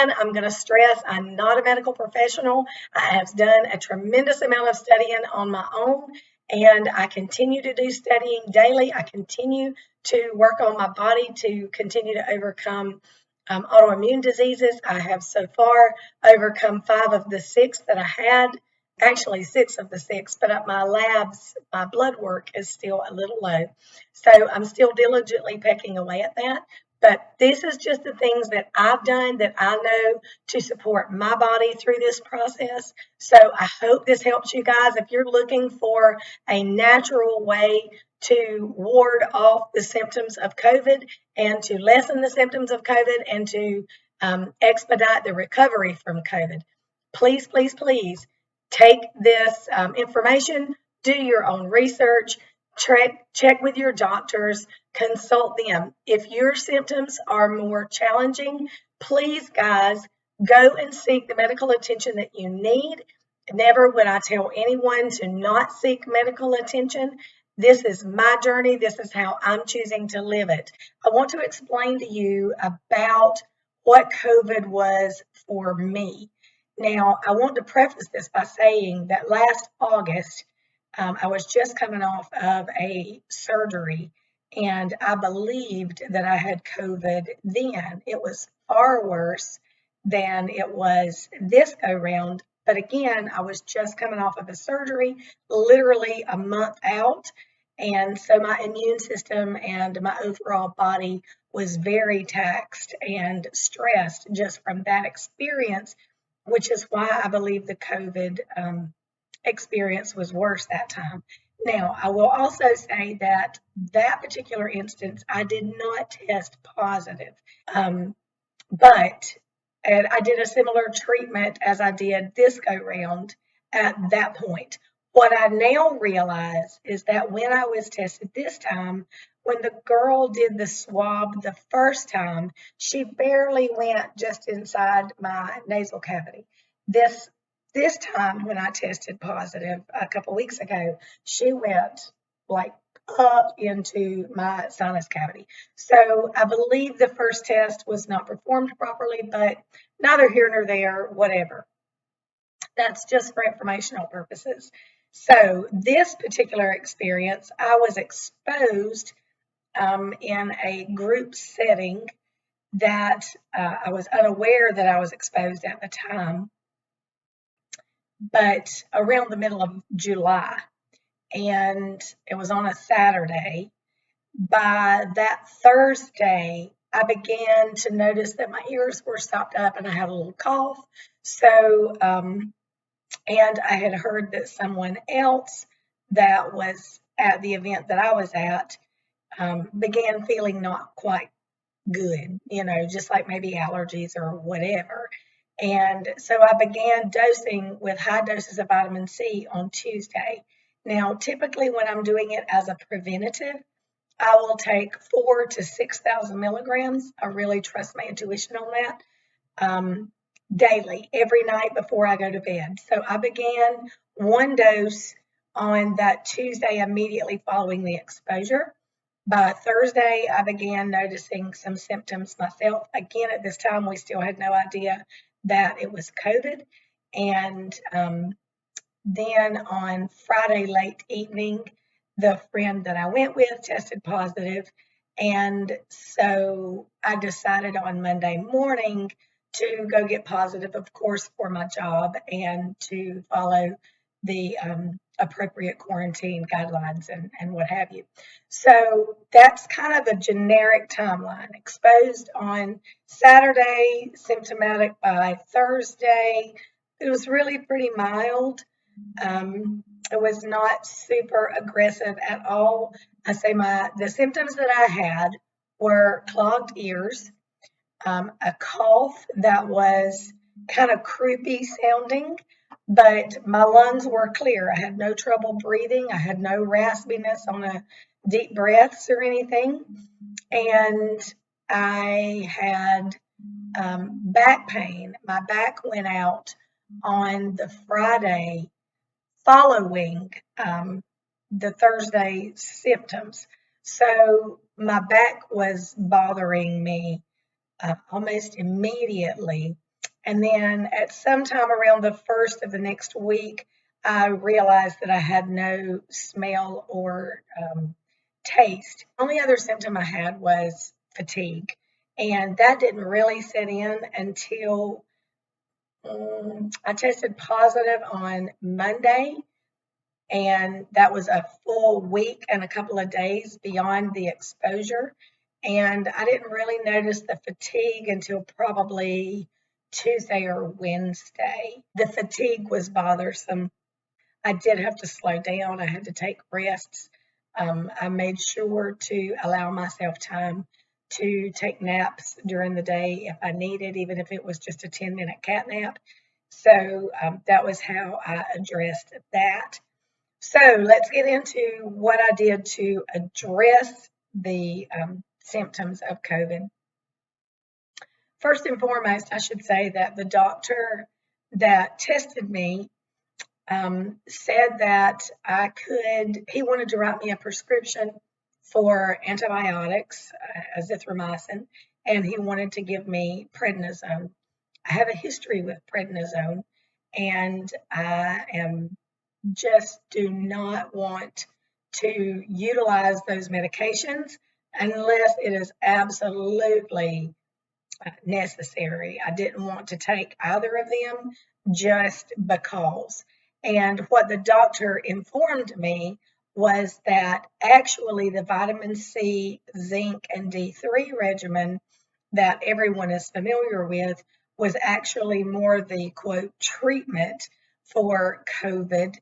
again, I'm going to stress I'm not a medical professional. I have done a tremendous amount of studying on my own, and I continue to do studying daily. I continue to work on my body to continue to overcome autoimmune diseases. I have so far overcome 5 of the 6 that I had, actually 6 of the 6, but my my blood work is still a little low. So I'm still diligently pecking away at that. But this is just the things that I've done that I know to support my body through this process. So I hope this helps you guys. If you're looking for a natural way to ward off the symptoms of COVID and to lessen the symptoms of COVID and to expedite the recovery from COVID, please, please, please take this information, do your own research, check with your doctors, consult them. If your symptoms are more challenging, please, guys, go and seek the medical attention that you need. Never would I tell anyone to not seek medical attention. This is my journey. This is how I'm choosing to live it. I want to explain to you about what COVID was for me. Now, I want to preface this by saying that last August, I was just coming off of a surgery, and I believed that I had COVID then. It was far worse than it was this go round. But again, I was just coming off of a surgery, literally a month out. And so my immune system and my overall body was very taxed and stressed just from that experience, which is why I believe the COVID experience was worse that time. Now, I will also say that that particular instance, I did not test positive, but and I did a similar treatment as I did this go round at that point. What I now realize is that when I was tested this time, when the girl did the swab the first time, she barely went just inside my nasal cavity. This time when I tested positive a couple weeks ago, she went like up into my sinus cavity. So I believe the first test was not performed properly, but neither here nor there, whatever. That's just for informational purposes. So this particular experience, I was exposed in a group setting that I was unaware that I was exposed at the time, but around the middle of July, and it was on a Saturday. By that Thursday, I began to notice that my ears were stopped up and I had a little cough. So, and I had heard that someone else that was at the event that I was at began feeling not quite good, just like maybe allergies or whatever. And so I began dosing with high doses of vitamin C on Tuesday. Now, typically when I'm doing it as a preventative, I will take 4,000 to 6,000 milligrams. I really trust my intuition on that. Daily, every night before I go to bed. So I began one dose on that Tuesday immediately following the exposure. By Thursday, I began noticing some symptoms myself. Again, at this time, we still had no idea that it was COVID. And then on Friday late evening, the friend that I went with tested positive. And so I decided on Monday morning to go get positive, of course, for my job and to follow the appropriate quarantine guidelines and what have you. So that's kind of a generic timeline. Exposed on Saturday, symptomatic by Thursday. It was really pretty mild. It was not super aggressive at all. I say the symptoms that I had were clogged ears, a cough that was kind of croupy sounding, but my lungs were clear. I had no trouble breathing. I had no raspiness on the deep breaths or anything. And I had back pain. My back went out on the Friday following the Thursday symptoms. So my back was bothering me almost immediately And then at some time around the first of the next week, I realized that I had no smell or taste. The only other symptom I had was fatigue. And that didn't really set in until I tested positive on Monday, and that was a full week and a couple of days beyond the exposure. And I didn't really notice the fatigue until probably Tuesday or Wednesday. The fatigue was bothersome. I did have to slow down. I had to take rests. I made sure to allow myself time to take naps during the day if I needed, even if it was just a 10-minute cat nap. So that was how I addressed that. So let's get into what I did to address the symptoms of COVID. First and foremost, I should say that the doctor that tested me said that he wanted to write me a prescription for antibiotics, azithromycin, and he wanted to give me prednisone. I have a history with prednisone, and I do not want to utilize those medications unless it is absolutely necessary. I didn't want to take either of them just because. And what the doctor informed me was that actually the vitamin C, zinc, and D3 regimen that everyone is familiar with was actually more the quote treatment for COVID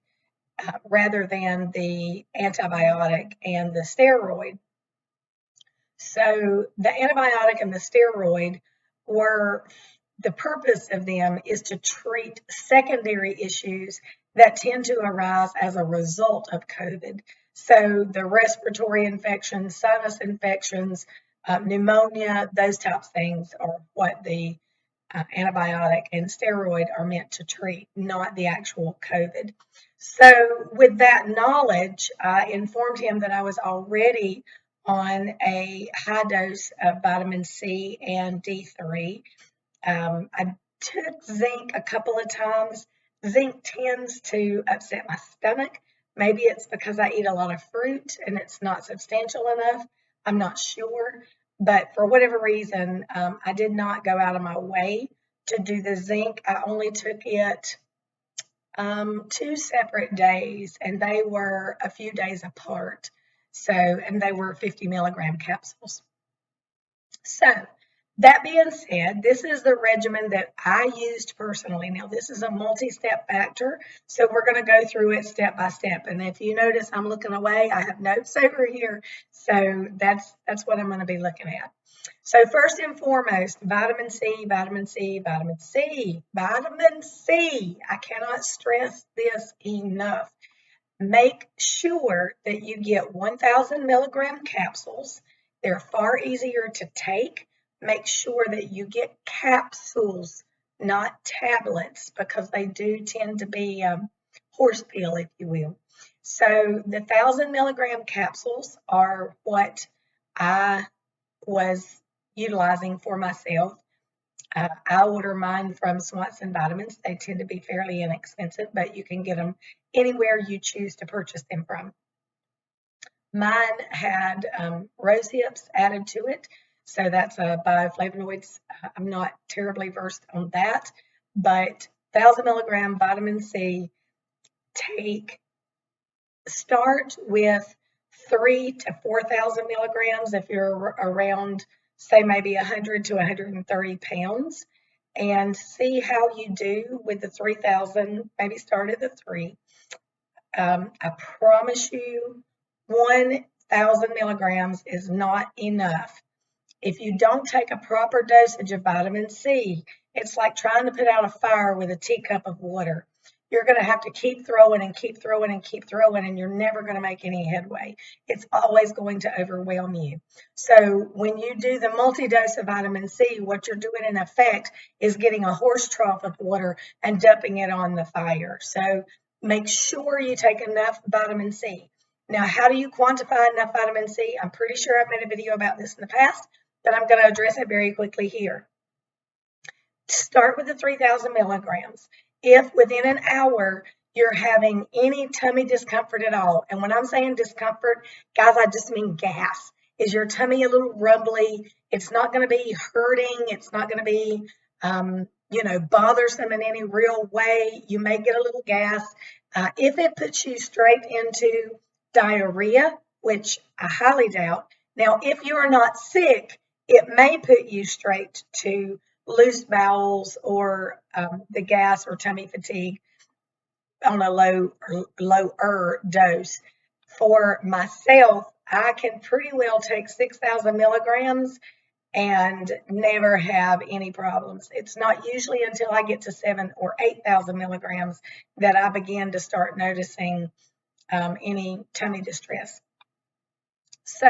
rather than the antibiotic and the steroid. So the antibiotic and the steroid the purpose of them is to treat secondary issues that tend to arise as a result of COVID. So the respiratory infections, sinus infections, pneumonia, those types of things are what the antibiotic and steroid are meant to treat, not the actual COVID. So with that knowledge, I informed him that I was already on a high dose of vitamin C and D3. I took zinc a couple of times. Zinc tends to upset my stomach. Maybe it's because I eat a lot of fruit and it's not substantial enough. I'm not sure. But for whatever reason, I did not go out of my way to do the zinc. I only took it 2 separate days, and they were a few days apart. And they were 50 milligram capsules. So that being said, this is the regimen that I used personally. Now, this is a multi-step factor, so we're going to go through it step by step. And if you notice I'm looking away, I have notes over here, so that's what I'm going to be looking at. So first and foremost, vitamin C, vitamin C, vitamin C, vitamin C. I cannot stress this enough. Make sure that you get 1,000 milligram capsules. They're far easier to take. Make sure that you get capsules, not tablets, because they do tend to be horse pill, if you will. So the 1,000 milligram capsules are what I was utilizing for myself. I order mine from Swanson Vitamins. They tend to be fairly inexpensive, but you can get them anywhere you choose to purchase them from. Mine had rose hips added to it, so that's bioflavonoids. I'm not terribly versed on that, but 1,000 milligram vitamin C. Start with 3,000 to 4,000 milligrams if you're around, say, maybe 100 to 130 pounds, and see how you do with the 3,000. Maybe start at the 3. I promise you, 1,000 milligrams is not enough. If you don't take a proper dosage of vitamin C, it's like trying to put out a fire with a teacup of water. You're going to have to keep throwing and keep throwing and keep throwing, and you're never going to make any headway. It's always going to overwhelm you. So when you do the multi-dose of vitamin C, what you're doing in effect is getting a horse trough of water and dumping it on the fire. So make sure you take enough vitamin C. Now, how do you quantify enough vitamin C? I'm pretty sure I've made a video about this in the past, but I'm going to address it very quickly here. start with the 3,000 milligrams. If within an hour you're having any tummy discomfort at all, and when I'm saying discomfort, guys, I just mean gas. Is your tummy a little rumbly? It's not going to be hurting. It's not going to be, bothersome in any real way. You may get a little gas. If it puts you straight into diarrhea, which I highly doubt. Now, if you are not sick, it may put you straight to loose bowels or the gas or tummy fatigue on a lower dose. For myself, I can pretty well take 6,000 milligrams and never have any problems. It's not usually until I get to 7,000 or 8,000 milligrams that I begin to start noticing any tummy distress. So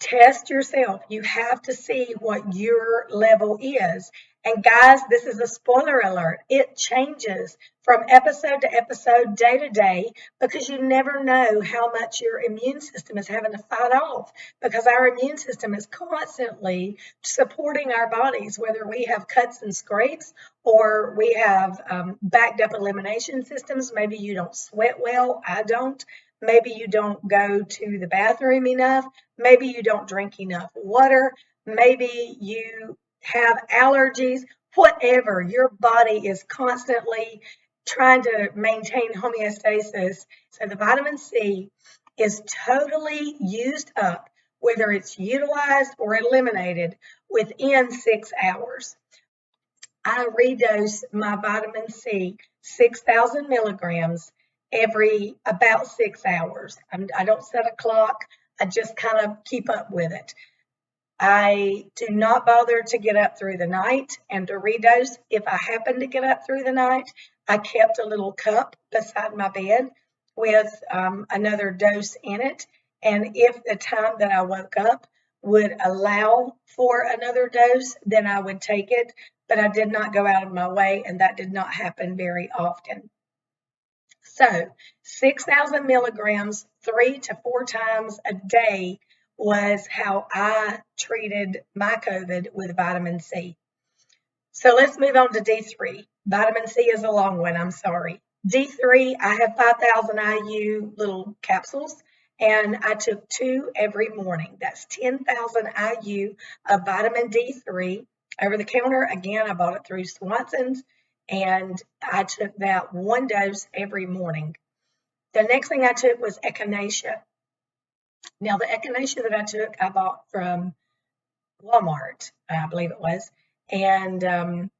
test yourself. You have to see what your level is. And guys, this is a spoiler alert. It changes from episode to episode, day to day, because you never know how much your immune system is having to fight off, because our immune system is constantly supporting our bodies, whether we have cuts and scrapes or we have backed up elimination systems. Maybe you don't sweat well. I don't. Maybe you don't go to the bathroom enough. Maybe you don't drink enough water. Maybe you have allergies. Whatever, your body is constantly trying to maintain homeostasis. So the vitamin C is totally used up, whether it's utilized or eliminated, within 6 hours. I redose my vitamin C 6,000 milligrams every about 6 hours. I don't set a clock. I just kind of keep up with it. I do not bother to get up through the night and to redose. If I happen to get up through the night, I kept a little cup beside my bed with another dose in it. And if the time that I woke up would allow for another dose, then I would take it. But I did not go out of my way, and that did not happen very often. So 6,000 milligrams 3 to 4 times a day was how I treated my COVID with vitamin C. So let's move on to D3. Vitamin C is a long one, I'm sorry. D3, I have 5,000 IU little capsules, and I took 2 every morning. That's 10,000 IU of vitamin D3 over the counter. Again, I bought it through Swanson's, and I took that 1 dose every morning. The next thing I took was Echinacea. Now, the Echinacea that I took, I bought from Walmart, I believe it was. And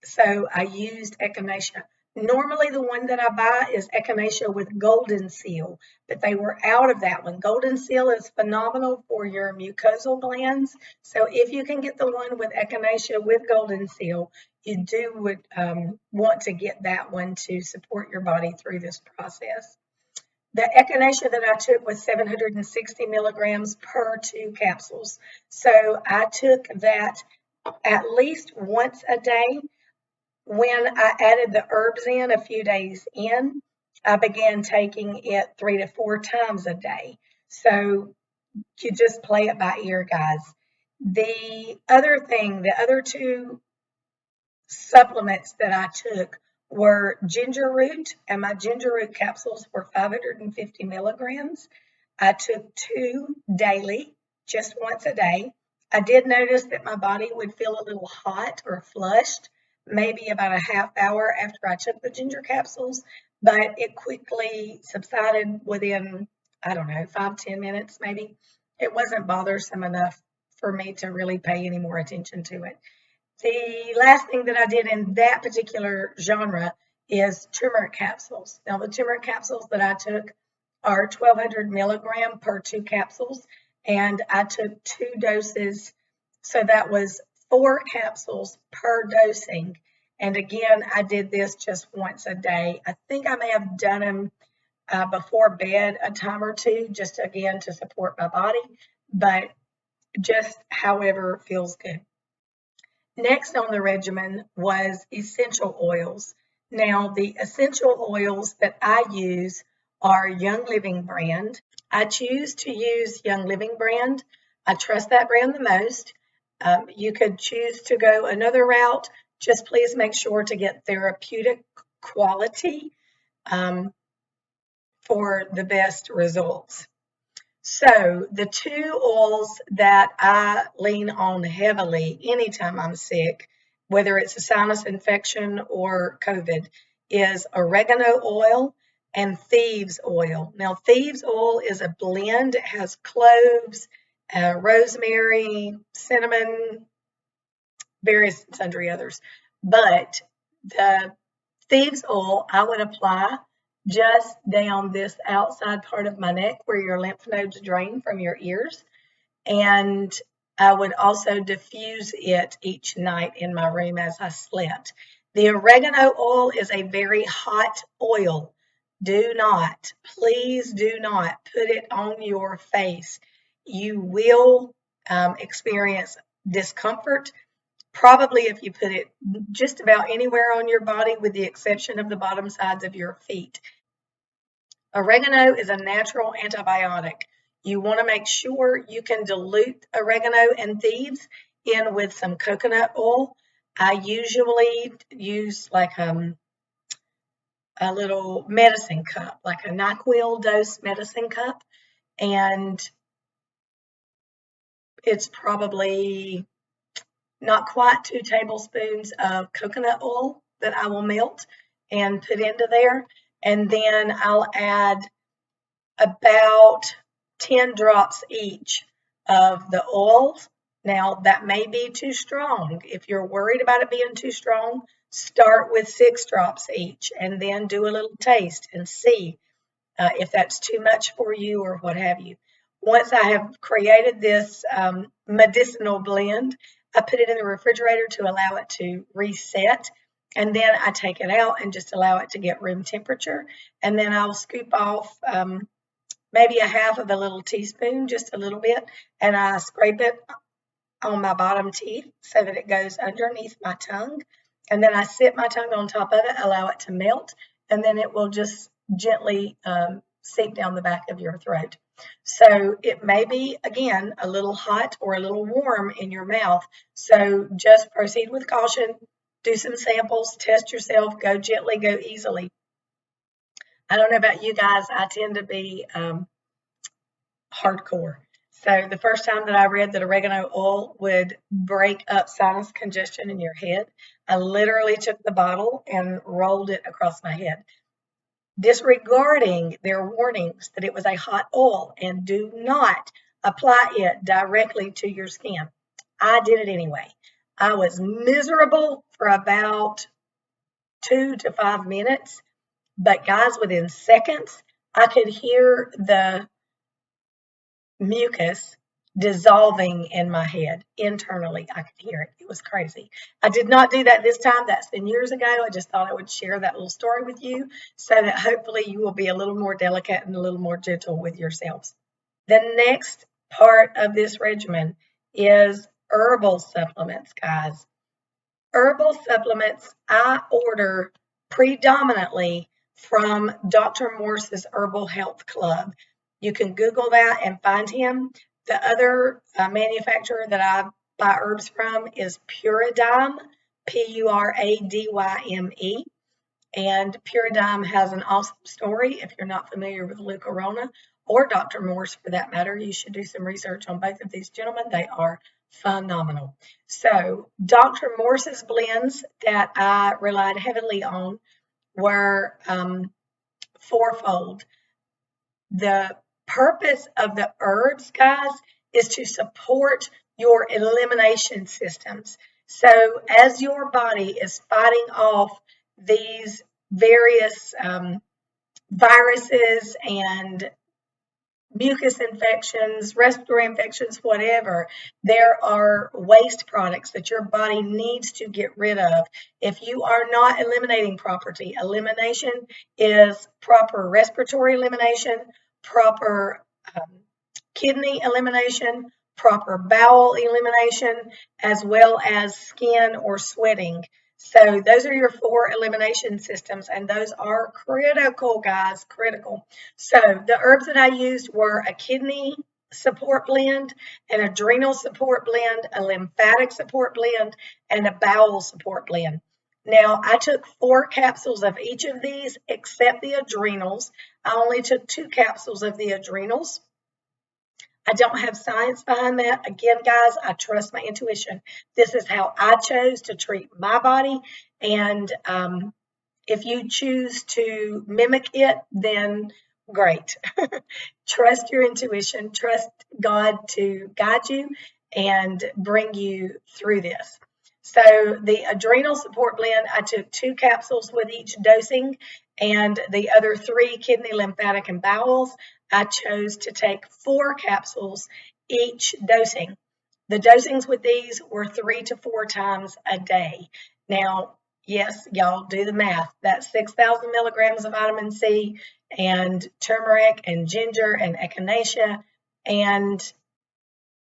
so I used Echinacea. Normally, the one that I buy is Echinacea with golden seal, but they were out of that one. Golden seal is phenomenal for your mucosal glands. So if you can get the one with Echinacea with golden seal, you would want to get that one to support your body through this process. The Echinacea that I took was 760 milligrams per 2 capsules. So I took that at least once a day. When I added the herbs in a few days in, I began taking it 3 to 4 times a day. So you just play it by ear, guys. The other 2 supplements that I took were ginger root, and my ginger root capsules were 550 milligrams. I took 2 daily, just once a day. I did notice that my body would feel a little hot or flushed, maybe about a half hour after I took the ginger capsules, but it quickly subsided within, 5-10 minutes maybe. It wasn't bothersome enough for me to really pay any more attention to it. The last thing that I did in that particular genre is turmeric capsules. Now, the turmeric capsules that I took are 1,200 milligram per 2 capsules, and I took 2 doses. So that was 4 capsules per dosing. And again, I did this just once a day. I think I may have done them before bed a time or 2, just again to support my body, but just however feels good. Next on the regimen was essential oils. Now, the essential oils that I use are Young Living brand. I choose to use Young Living brand. I trust that brand the most. You could choose to go another route. Just please make sure to get therapeutic quality for the best results. So the two oils that I lean on heavily anytime I'm sick, whether it's a sinus infection or COVID, is oregano oil and thieves oil. Now, thieves oil is a blend. It has cloves, rosemary, cinnamon, various and sundry others. But the thieves oil I would apply just down this outside part of my neck where your lymph nodes drain from your ears. And I would also diffuse it each night in my room as I slept. The oregano oil is a very hot oil. Do not, please do not put it on your face. You will experience discomfort. Probably if you put it just about anywhere on your body with the exception of the bottom sides of your feet. Oregano is a natural antibiotic. You want to make sure you can dilute oregano and thieves in with some coconut oil. I usually use like a little medicine cup, like a NyQuil dose medicine cup, and it's probably not quite 2 tablespoons of coconut oil that I will melt and put into there. And then I'll add about 10 drops each of the oils. Now, that may be too strong. If you're worried about it being too strong, start with 6 drops each and then do a little taste and see if that's too much for you or what have you. Once I have created this medicinal blend, I put it in the refrigerator to allow it to reset. And then I take it out and just allow it to get room temperature. And then I'll scoop off maybe a half of a little teaspoon, just a little bit, and I scrape it on my bottom teeth so that it goes underneath my tongue. And then I sit my tongue on top of it, allow it to melt, and then it will just gently seep down the back of your throat. So it may be, again, a little hot or a little warm in your mouth. So just proceed with caution, do some samples, test yourself, go gently, go easily. I don't know about you guys, I tend to be hardcore. So the first time that I read that oregano oil would break up sinus congestion in your head, I literally took the bottle and rolled it across my head, disregarding their warnings that it was a hot oil and do not apply it directly to your skin. I did it anyway. I was miserable for about 2 to 5 minutes, but guys, within seconds, I could hear the mucus dissolving in my head internally. I could hear it. It was crazy. I did not do that this time. That's been years ago. I just thought I would share that little story with you so that hopefully you will be a little more delicate and a little more gentle with yourselves. The next part of this regimen is herbal supplements, guys. Herbal supplements I order predominantly from Dr. Morse's Herbal Health Club. You can Google that and find him. The other manufacturer that I buy herbs from is Puradyme, Puradyme. And Puradyme has an awesome story. If you're not familiar with Lou Corona or Dr. Morse for that matter, you should do some research on both of these gentlemen. They are phenomenal. So Dr. Morse's blends that I relied heavily on were fourfold. The purpose of the herbs, guys, is to support your elimination systems. So as your body is fighting off these various viruses and mucus infections, respiratory infections, whatever, there are waste products that your body needs to get rid of. If you are not eliminating properly, elimination is proper respiratory elimination, proper kidney elimination, proper bowel elimination, as well as skin or sweating. So those are your 4 elimination systems, and those are critical, guys, critical. So the herbs that I used were a kidney support blend, an adrenal support blend, a lymphatic support blend, and a bowel support blend. Now, I took 4 capsules of each of these except the adrenals. I only took 2 capsules of the adrenals. I don't have science behind that. Again, guys, I trust my intuition. This is how I chose to treat my body. And if you choose to mimic it, then great. Trust your intuition, trust God to guide you and bring you through this. So the adrenal support blend, I took 2 capsules with each dosing, and the other 3, kidney, lymphatic, and bowels, I chose to take 4 capsules each dosing. The dosings with these were 3 to 4 times a day. Now, yes, y'all do the math. That's 6,000 milligrams of vitamin C and turmeric and ginger and echinacea and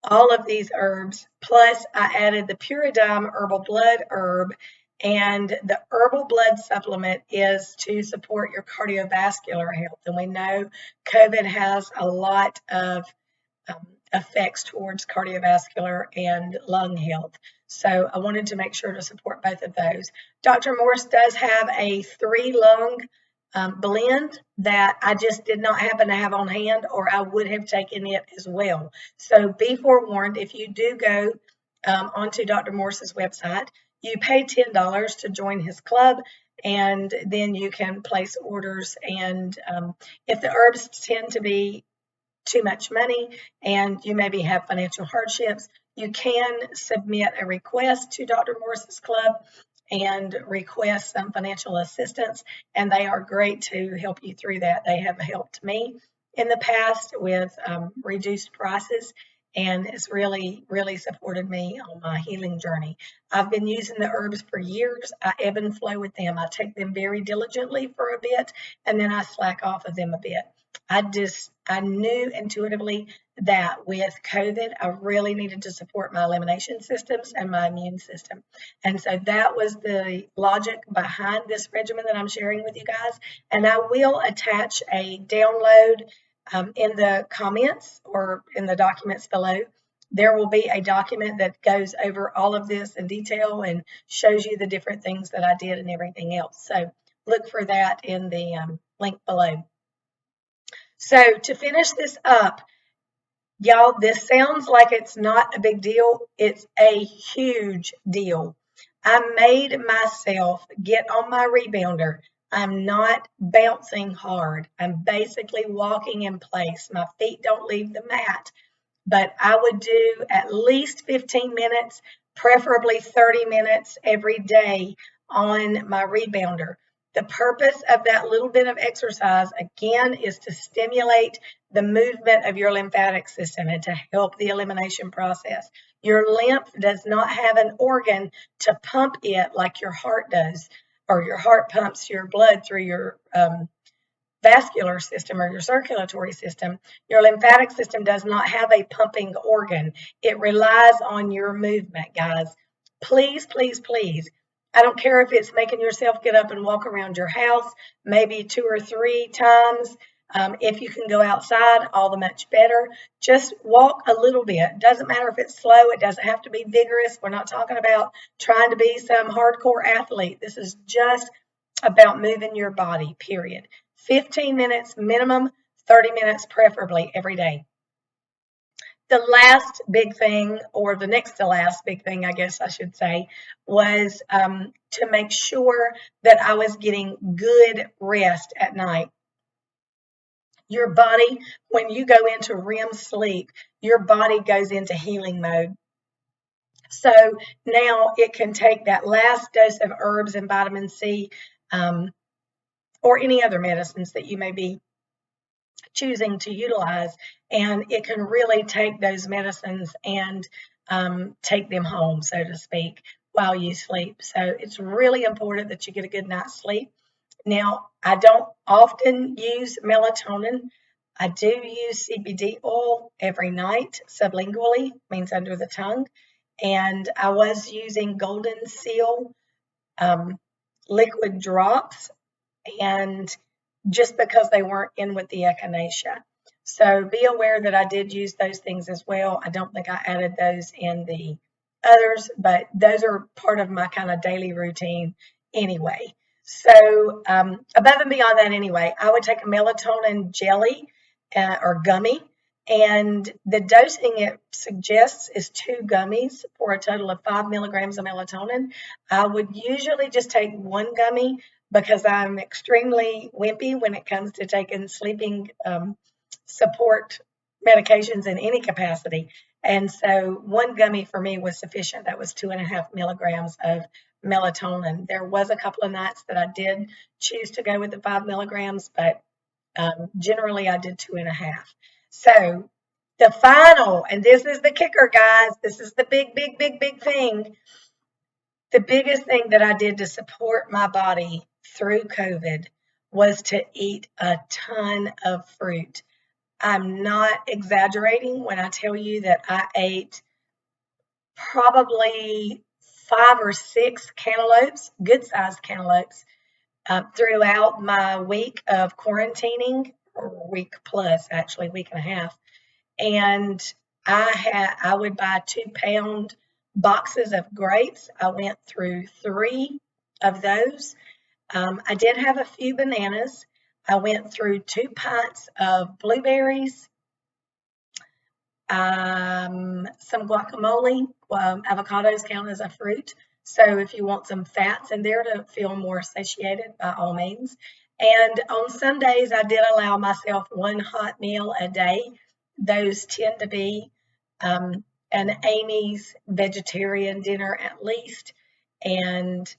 all of these herbs. Plus, I added the Puridyme herbal blood herb, and the herbal blood supplement is to support your cardiovascular health. And we know COVID has a lot of effects towards cardiovascular and lung health. So I wanted to make sure to support both of those. Dr. Morse does have a 3-lung blend that I just did not happen to have on hand, or I would have taken it as well. So be forewarned, if you do go onto Dr. Morse's website, you pay $10 to join his club, and then you can place orders. And if the herbs tend to be too much money and you maybe have financial hardships, you can submit a request to Dr. Morse's club and request some financial assistance, and they are great to help you through that. They have helped me in the past with reduced prices, and it's really, really supported me on my healing journey. I've been using the herbs for years. I ebb and flow with them. I take them very diligently for a bit, and then I slack off of them a bit. I knew intuitively that with COVID, I really needed to support my elimination systems and my immune system. And so that was the logic behind this regimen that I'm sharing with you guys. And I will attach a download in the comments or in the documents below. There will be a document that goes over all of this in detail and shows you the different things that I did and everything else. So look for that in the link below. So to finish this up, y'all, this sounds like it's not a big deal. It's a huge deal. I made myself get on my rebounder. I'm not bouncing hard. I'm basically walking in place. My feet don't leave the mat, but I would do at least 15 minutes, preferably 30 minutes every day on my rebounder. The purpose of that little bit of exercise, again, is to stimulate the movement of your lymphatic system and to help the elimination process. Your lymph does not have an organ to pump it like your heart does, or your heart pumps your blood through your vascular system or your circulatory system. Your lymphatic system does not have a pumping organ. It relies on your movement, guys. Please, please, please. I don't care if it's making yourself get up and walk around your house, maybe 2 or 3 times. If you can go outside, all the much better. Just walk a little bit. Doesn't matter if it's slow. It doesn't have to be vigorous. We're not talking about trying to be some hardcore athlete. This is just about moving your body, period. 15 minutes minimum, 30 minutes preferably every day. The last big thing, or the next to last big thing, I guess I should say, was to make sure that I was getting good rest at night. Your body, when you go into REM sleep, your body goes into healing mode. So now it can take that last dose of herbs and vitamin C or any other medicines that you may be choosing to utilize, and it can really take those medicines and take them home, so to speak, while you sleep. So it's really important that you get a good night's sleep. Now, I don't often use melatonin. I do use CBD oil every night, sublingually, means under the tongue, and I was using Golden Seal liquid drops, and just because they weren't in with the echinacea. So be aware that I did use those things as well. I don't think I added those in the others, but those are part of my kind of daily routine anyway. So above and beyond that anyway, I would take a melatonin jelly or gummy, and the dosing it suggests is 2 gummies for a total of 5 milligrams of melatonin. I would usually just take 1 gummy because I'm extremely wimpy when it comes to taking sleeping support medications in any capacity. And so 1 gummy for me was sufficient. That was 2.5 milligrams of melatonin. There was a couple of nights that I did choose to go with the 5 milligrams, but generally I did 2.5. So the final, and this is the kicker, guys. This is the big, big, big, big thing. The biggest thing that I did to support my body through COVID was to eat a ton of fruit. I'm not exaggerating when I tell you that I ate probably 5 or 6 cantaloupes, good sized cantaloupes, throughout my week of quarantining, or week plus, actually, week and a half. And I would buy 2-pound boxes of grapes. I went through 3 of those. I did have a few bananas. I went through 2 pints of blueberries, some guacamole. Avocados count as a fruit. So if you want some fats in there to feel more satiated, by all means. And on Sundays, I did allow myself 1 hot meal a day. Those tend to be an Amy's vegetarian dinner at least. And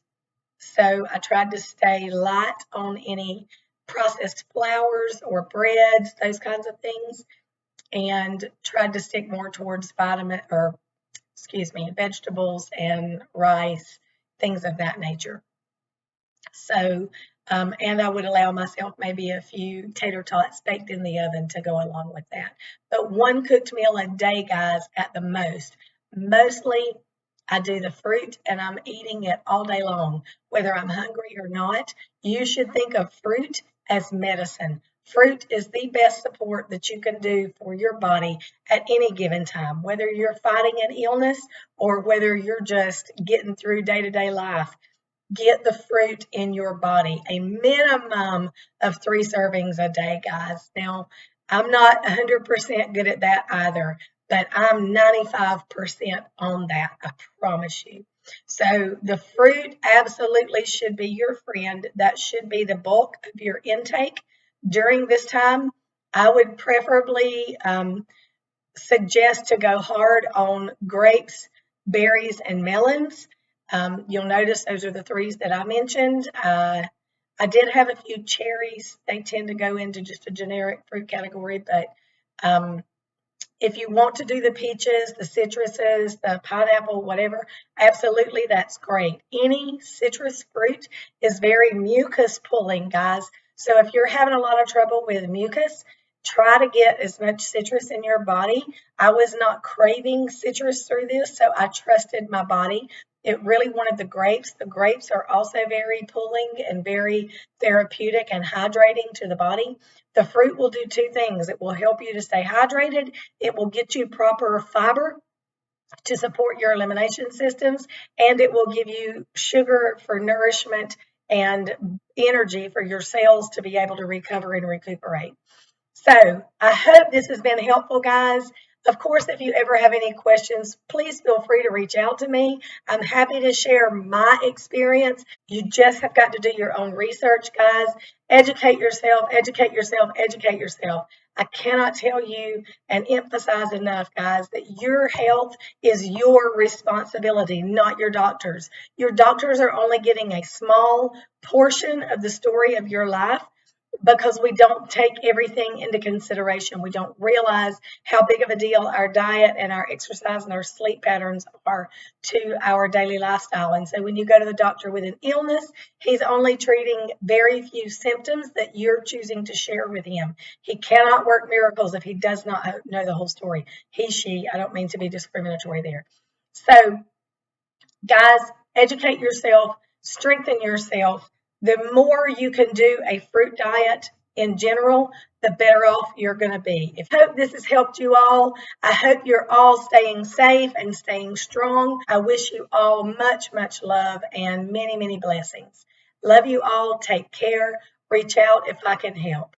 so I tried to stay light on any processed flours or breads, those kinds of things, and tried to stick more towards vegetables and rice, things of that nature. So, and I would allow myself maybe a few tater tots baked in the oven to go along with that. But 1 cooked meal a day, guys, at the most. Mostly, I do the fruit and I'm eating it all day long, whether I'm hungry or not. You should think of fruit as medicine. Fruit is the best support that you can do for your body at any given time, whether you're fighting an illness or whether you're just getting through day-to-day life. Get the fruit in your body, a minimum of 3 servings a day, guys. Now, I'm not 100% good at that either, but I'm 95% on that, I promise you. So the fruit absolutely should be your friend. That should be the bulk of your intake during this time. I would preferably suggest to go hard on grapes, berries, and melons. You'll notice those are the 3s that I mentioned. I did have a few cherries. They tend to go into just a generic fruit category, but if you want to do the peaches, the citruses, the pineapple, whatever, absolutely, that's great. Any citrus fruit is very mucus pulling, guys. So if you're having a lot of trouble with mucus, try to get as much citrus in your body. I was not craving citrus through this, so I trusted my body. It really wanted the grapes. The grapes are also very pulling and very therapeutic and hydrating to the body. The fruit will do 2 things. It will help you to stay hydrated. It will get you proper fiber to support your elimination systems, and it will give you sugar for nourishment and energy for your cells to be able to recover and recuperate. So I hope this has been helpful, guys. Of course, if you ever have any questions, please feel free to reach out to me. I'm happy to share my experience. You just have got to do your own research, guys. Educate yourself, educate yourself, educate yourself. I cannot tell you and emphasize enough, guys, that your health is your responsibility, not your doctor's. Your doctors are only getting a small portion of the story of your life, because we don't take everything into consideration. We don't realize how big of a deal our diet and our exercise and our sleep patterns are to our daily lifestyle. And so when you go to the doctor with an illness, he's only treating very few symptoms that you're choosing to share with him. He cannot work miracles if he does not know the whole story. He, she, I don't mean to be discriminatory there. So, guys, educate yourself, strengthen yourself. The more you can do a fruit diet, in general, the better off you're going to be. I hope this has helped you all. I hope you're all staying safe and staying strong. I wish you all much, much love and many, many blessings. Love you all. Take care. Reach out if I can help.